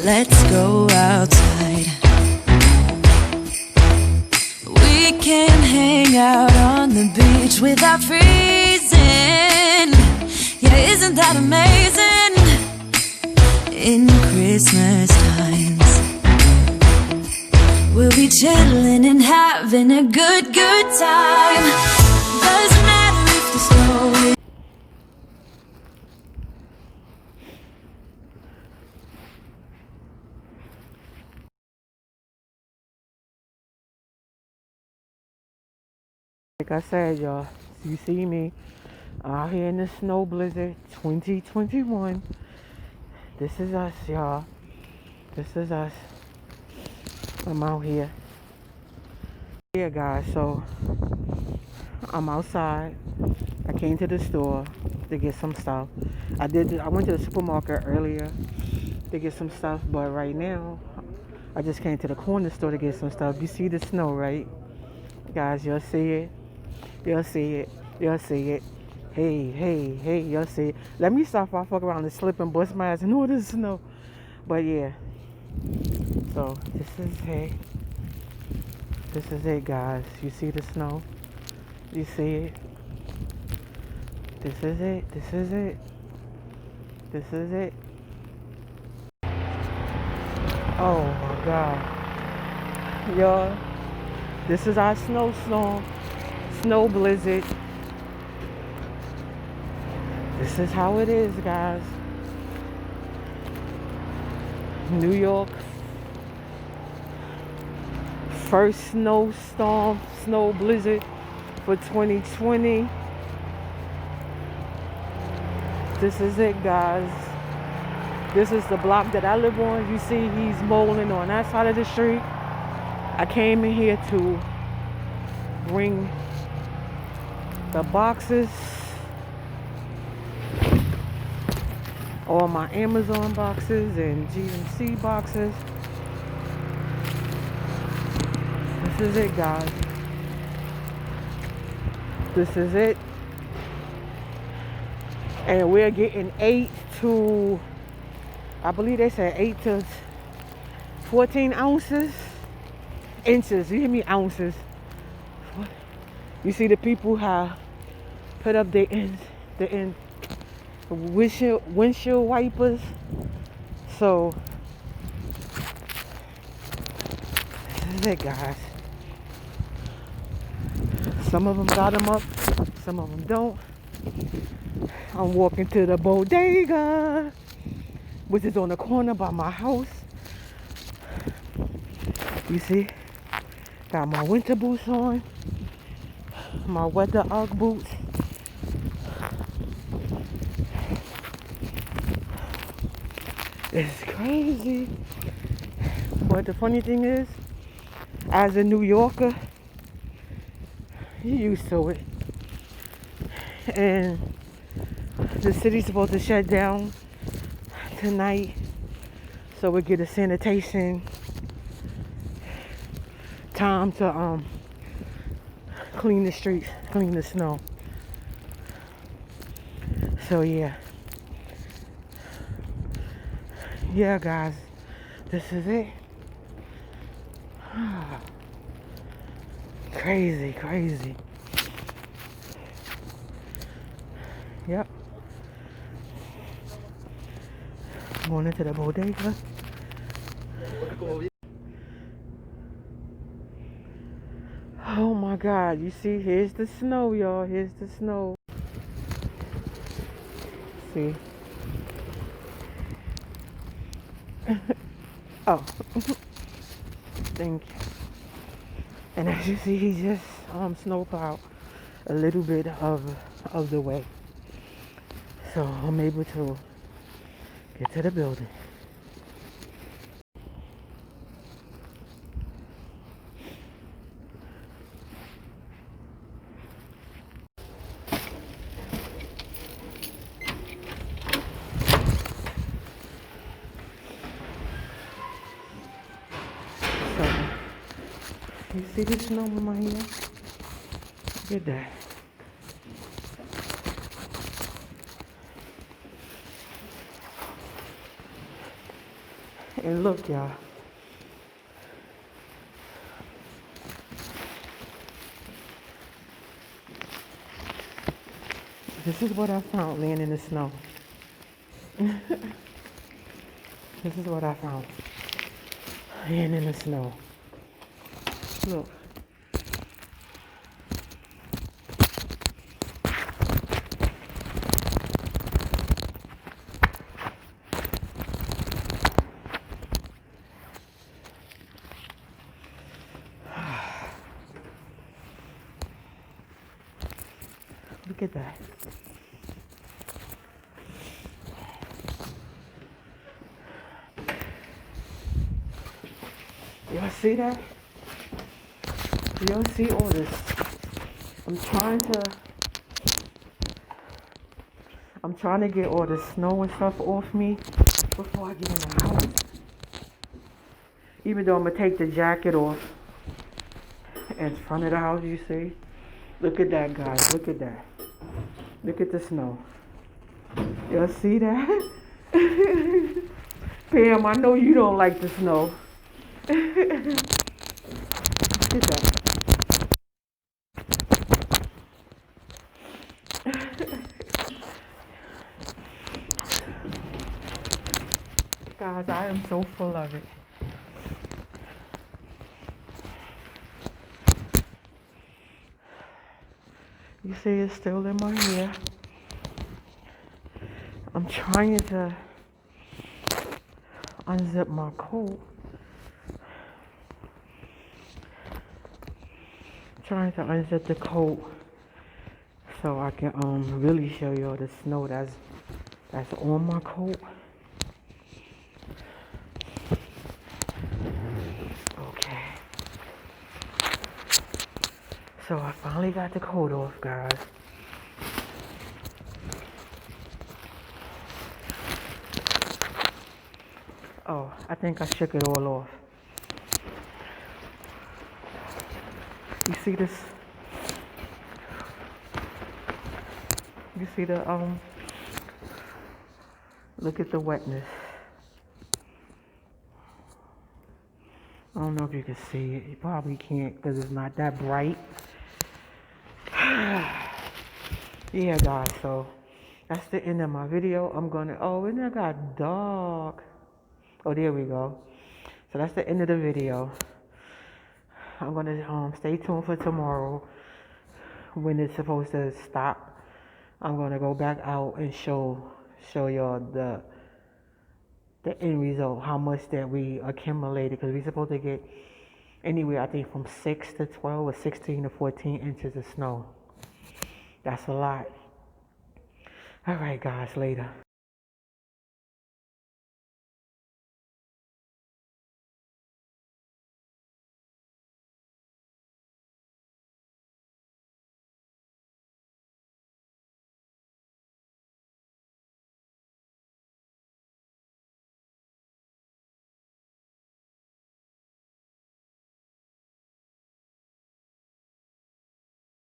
Let's go outside. We can hang out on the beach without freezing. Yeah, isn't that amazing? In Christmas times, we'll be chilling and having a good time. Doesn't matter if the snow is like I said, y'all, you see me out here in the snow blizzard 2021. This is us, y'all. This is us. I'm out here. Yeah, guys, so I'm outside. I came to the store to get some stuff. I went to the supermarket earlier to get some stuff, but right now I just came to the corner store to get some stuff. You see the snow, right? Guys, you'll see it. You'll see it. You'll see it. Hey, you'll see it. Let me stop if I fuck around and slip and bust my ass and all this snow. But yeah. So this is it, guys. You see the snow? You see it? This is it. This is it. This is it. Oh my God. Y'all, this is our snowstorm. Snow blizzard. This is how it is, guys. New York. First snowstorm, snow blizzard for 2020. This is it, guys. This is the block that I live on. You see he's mowing on that side of the street. I came in here to bring the boxes, all my Amazon boxes and GMC boxes. This is it, guys. This is it. And we're getting 8 to, I believe they said 8 to 14 ounces. Inches, you hear me? Ounces. You see the people have put up the windshield wipers. So this is it, guys. Some of them got them up, some of them don't. I'm walking to the bodega, which is on the corner by my house. You see, got my winter boots on, my weather Ugg boots. It's crazy. But the funny thing is, as a New Yorker, you're used to it. And the city's supposed to shut down tonight, so we get a sanitation time to clean the streets, clean the snow. So yeah, guys, this is it. Crazy. Yep. Going into the bodega. Oh my God, you see, here's the snow, y'all. Here's the snow. See? Oh. Thank you. And as you see, he just snowplowed a little bit of the way. So I'm able to get to the building. So you see the snow in my hair? Look at that. And look, y'all. This is what I found laying in the snow. This is what I found laying in the snow. Look. Look at that. Y'all see that? Y'all see all this? I'm trying to get all the snow and stuff off me before I get in the house. Even though I'm gonna take the jacket off in front of the house, you see? Look at that, guys. Look at that. Look at the snow. Y'all see that? Pam, I know you don't like the snow. Look at that. Guys, I am so full of it. You see it's still in my hair. I'm trying to unzip my coat. Trying to unzip the coat so I can really show y'all the snow that's on my coat. Okay. So I finally got the coat off, guys. Oh, I think I shook it all off. You see this? You see the look at the wetness. I don't know if you can see it. You probably can't because it's not that bright. Yeah, guys, so that's the end of my video. I'm gonna, oh, and it got dark. Oh, there we go. So that's the end of the video. I'm gonna stay tuned for tomorrow when it's supposed to stop. I'm gonna go back out and show y'all the end result, how much that we accumulated, because we're supposed to get anywhere, I think, from 6 to 12 or 16 to 14 inches of snow. That's a lot. All right, guys, later.